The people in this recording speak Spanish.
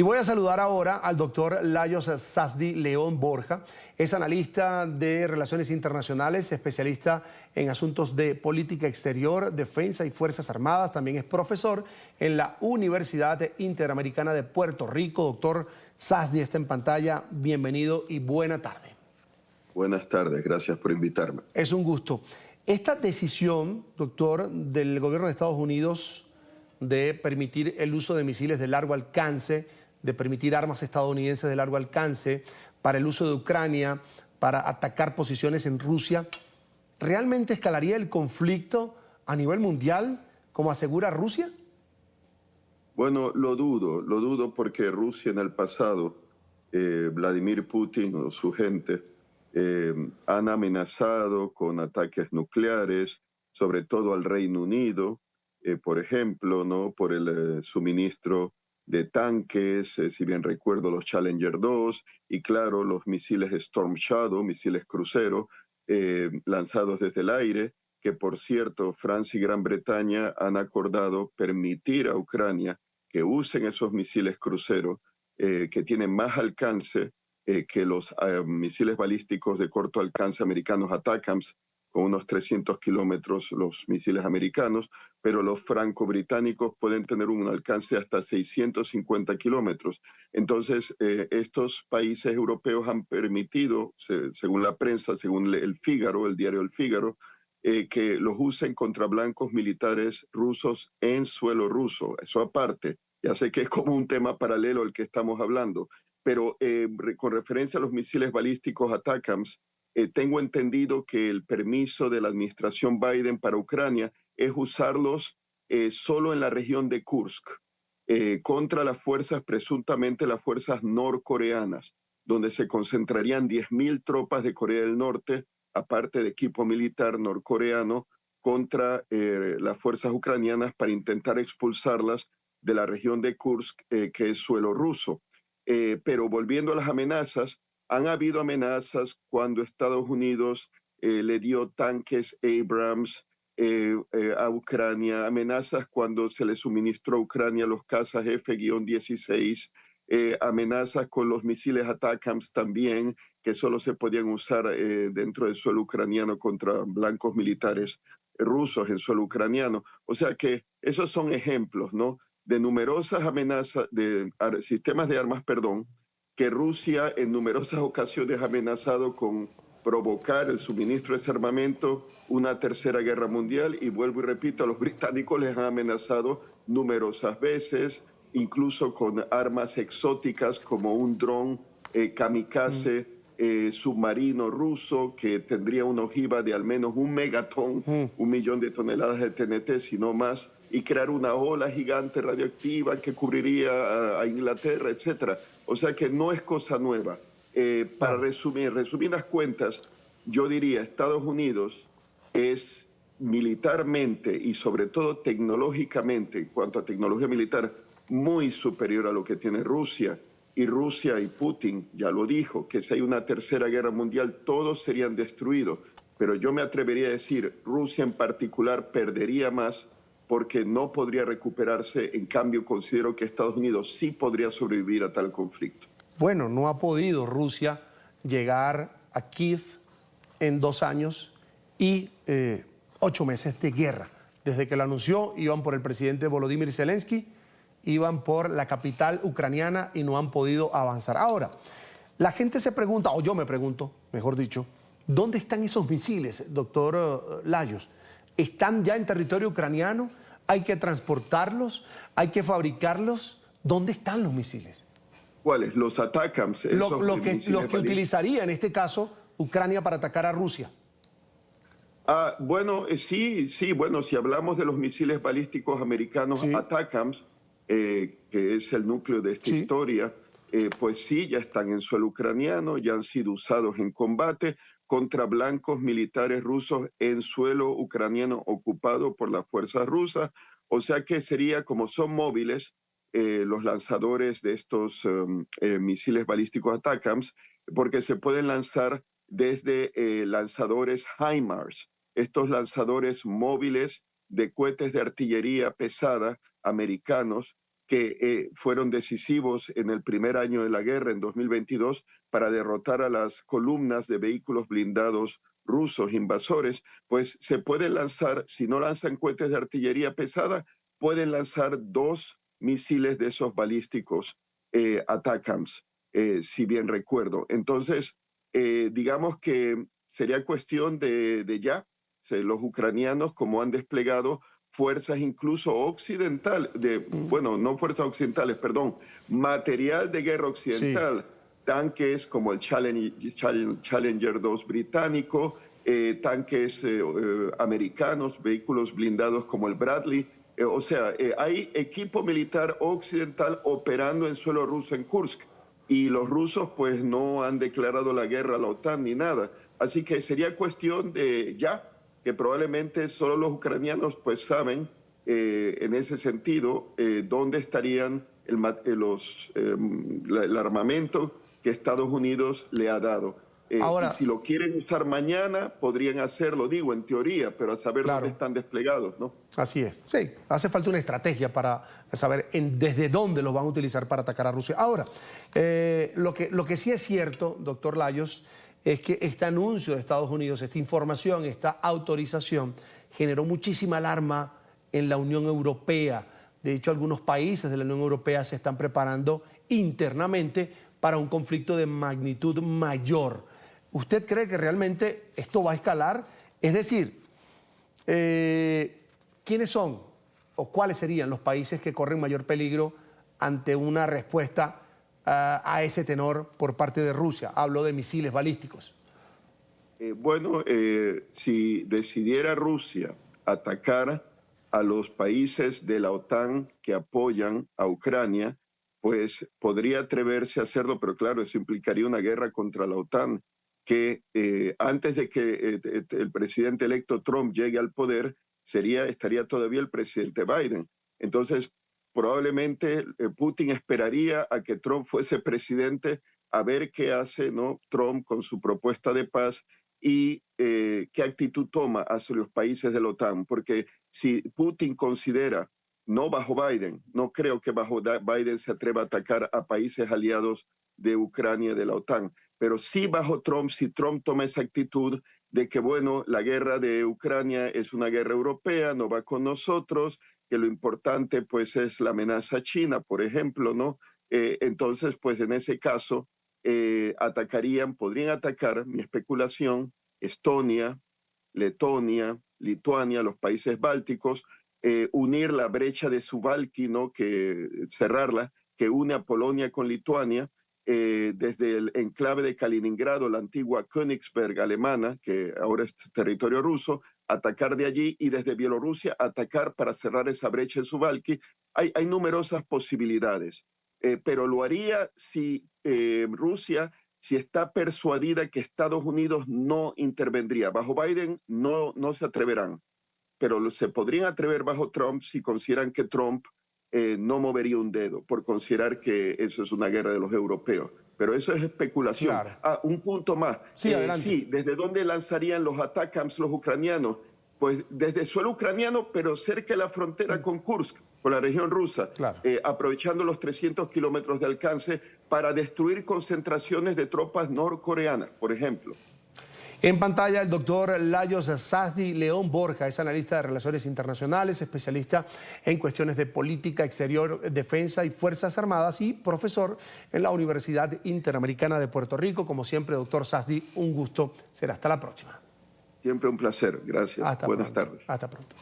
Y voy a saludar ahora al doctor Lajos Sasdi León Borja. Es analista de Relaciones Internacionales, especialista en asuntos de política exterior, defensa y fuerzas armadas. También es profesor en la Universidad Interamericana de Puerto Rico. Doctor Sasdi está en pantalla. Bienvenido y buena tarde. Buenas tardes, gracias por invitarme. Es un gusto. Esta decisión, doctor, del gobierno de Estados Unidos de permitir el uso de misiles de largo alcance, de permitir armas estadounidenses de largo alcance para el uso de Ucrania, para atacar posiciones en Rusia, ¿realmente escalaría el conflicto a nivel mundial, como asegura Rusia? Bueno, lo dudo porque Rusia en el pasado, Vladimir Putin o su gente, han amenazado con ataques nucleares, sobre todo al Reino Unido, por ejemplo, ¿no? Por el suministro de tanques, si bien recuerdo los Challenger 2 y claro, los misiles Storm Shadow, misiles crucero, lanzados desde el aire, que por cierto, Francia y Gran Bretaña han acordado permitir a Ucrania que usen esos misiles crucero que tienen más alcance que los misiles balísticos de corto alcance americanos ATACMS, con unos 300 kilómetros los misiles americanos, pero los franco-británicos pueden tener un alcance de hasta 650 kilómetros. Entonces, estos países europeos han permitido, según la prensa, según el Figaro, el diario El Figaro, que los usen contra blancos militares rusos en suelo ruso. Eso aparte, ya sé que es como un tema paralelo al que estamos hablando, pero con referencia a los misiles balísticos ATACMS, tengo entendido que el permiso de la administración Biden para Ucrania es usarlos solo en la región de Kursk, contra las fuerzas, presuntamente las fuerzas norcoreanas, donde se concentrarían 10.000 tropas de Corea del Norte, aparte de equipo militar norcoreano, contra las fuerzas ucranianas para intentar expulsarlas de la región de Kursk, que es suelo ruso. Pero volviendo a las amenazas, han habido amenazas cuando Estados Unidos le dio tanques Abrams a Ucrania, amenazas cuando se le suministró a Ucrania los cazas F-16, amenazas con los misiles ATACMS también, que solo se podían usar dentro del suelo ucraniano contra blancos militares rusos en suelo ucraniano. O sea que esos son ejemplos, ¿no?, de numerosas amenazas, de sistemas de armas, perdón, que Rusia en numerosas ocasiones ha amenazado con provocar el suministro de ese armamento, una tercera guerra mundial, y vuelvo y repito, a los británicos les han amenazado numerosas veces, incluso con armas exóticas como un dron kamikaze submarino ruso que tendría una ojiva de al menos 1 megatón, 1.000.000 de toneladas de TNT, si no más, y crear una ola gigante radioactiva que cubriría a Inglaterra, etcétera. O sea que no es cosa nueva. Para resumir las cuentas, yo diría Estados Unidos es militarmente y sobre todo tecnológicamente, en cuanto a tecnología militar, muy superior a lo que tiene Rusia. Y Rusia y Putin ya lo dijo, que si hay una tercera guerra mundial, todos serían destruidos. Pero yo me atrevería a decir, Rusia en particular perdería más porque no podría recuperarse. En cambio, considero que Estados Unidos sí podría sobrevivir a tal conflicto. Bueno, no ha podido Rusia llegar a Kiev en 2 años y 8 meses de guerra. Desde que lo anunció, iban por el presidente Volodymyr Zelensky, iban por la capital ucraniana y no han podido avanzar. Ahora, la gente se pregunta, o yo me pregunto, mejor dicho, ¿dónde están esos misiles, doctor Lajos? ¿Están ya en territorio ucraniano? ¿Hay que transportarlos? ¿Hay que fabricarlos? ¿Dónde están los misiles? ¿Cuáles? Los ATACMS. Lo que utilizaría en este caso Ucrania para atacar a Rusia. Bueno, sí, bueno, si hablamos de los misiles balísticos americanos ATACMS, que es el núcleo de esta historia, pues sí, ya están en suelo ucraniano, ya han sido usados en combate contra blancos militares rusos en suelo ucraniano ocupado por las fuerzas rusas. O sea que sería, como son móviles, los lanzadores de estos misiles balísticos ATACMS, porque se pueden lanzar desde lanzadores HIMARS, estos lanzadores móviles de cohetes de artillería pesada americanos, que fueron decisivos en el primer año de la guerra, en 2022, para derrotar a las columnas de vehículos blindados rusos invasores, pues se pueden lanzar, si no lanzan cohetes de artillería pesada, pueden lanzar 2 misiles de esos balísticos ATACMS, si bien recuerdo. Entonces, digamos que sería cuestión de ya, los ucranianos, como han desplegado fuerzas incluso occidentales, bueno, no fuerzas occidentales, perdón, material de guerra occidental, sí. Tanques como el Challenger 2 británico, tanques americanos, vehículos blindados como el Bradley. O sea, hay equipo militar occidental operando en suelo ruso en Kursk. Y los rusos pues no han declarado la guerra a la OTAN ni nada. Así que sería cuestión de ya, que probablemente solo los ucranianos pues saben en ese sentido dónde estarían el armamento que Estados Unidos le ha dado. Ahora, y si lo quieren usar mañana, podrían hacerlo, digo, en teoría, pero a saber dónde están desplegados, ¿no? Así es. Sí, hace falta una estrategia para saber desde dónde los van a utilizar para atacar a Rusia. Ahora, lo que sí es cierto, doctor Layos, es que este anuncio de Estados Unidos, esta información, esta autorización, generó muchísima alarma en la Unión Europea. De hecho, algunos países de la Unión Europea se están preparando internamente para un conflicto de magnitud mayor. ¿Usted cree que realmente esto va a escalar? Es decir, ¿quiénes son o cuáles serían los países que corren mayor peligro ante una respuesta a ese tenor por parte de Rusia? Hablo de misiles balísticos. Bueno, si decidiera Rusia atacar a los países de la OTAN que apoyan a Ucrania, pues podría atreverse a hacerlo, pero claro, eso implicaría una guerra contra la OTAN, que antes de que el presidente electo Trump llegue al poder, estaría todavía el presidente Biden. Entonces, probablemente Putin esperaría a que Trump fuese presidente a ver qué hace, ¿no?, Trump con su propuesta de paz y qué actitud toma hacia los países de la OTAN. Porque si Putin considera, no bajo Biden, no creo que bajo Biden se atreva a atacar a países aliados de Ucrania, de la OTAN, pero sí bajo Trump, si Trump toma esa actitud de que, bueno, la guerra de Ucrania es una guerra europea, no va con nosotros, que lo importante pues es la amenaza china, por ejemplo, ¿no? Entonces, pues en ese caso, podrían atacar, mi especulación, Estonia, Letonia, Lituania, los países bálticos, unir la brecha de Suwałki, ¿no?, cerrarla, que une a Polonia con Lituania, desde el enclave de Kaliningrado, la antigua Königsberg alemana, que ahora es territorio ruso, atacar de allí, y desde Bielorrusia atacar para cerrar esa brecha en Suwałki. Hay numerosas posibilidades, pero lo haría si Rusia, si está persuadida que Estados Unidos no intervendría. Bajo Biden no se atreverán, pero se podrían atrever bajo Trump si consideran que Trump no movería un dedo, por considerar que eso es una guerra de los europeos. Pero eso es especulación. Claro. Un punto más. Sí, sí, ¿desde dónde lanzarían los ATACMS los ucranianos? Pues desde suelo ucraniano, pero cerca de la frontera con Kursk, con la región rusa, claro. Aprovechando los 300 kilómetros de alcance para destruir concentraciones de tropas norcoreanas, por ejemplo. En pantalla el doctor Layos Sazdi León Borja, es analista de Relaciones Internacionales, especialista en cuestiones de política exterior, defensa y Fuerzas Armadas y profesor en la Universidad Interamericana de Puerto Rico. Como siempre, doctor Sazdi, un gusto. Será hasta la próxima. Siempre un placer. Gracias. Buenas tardes. Hasta pronto.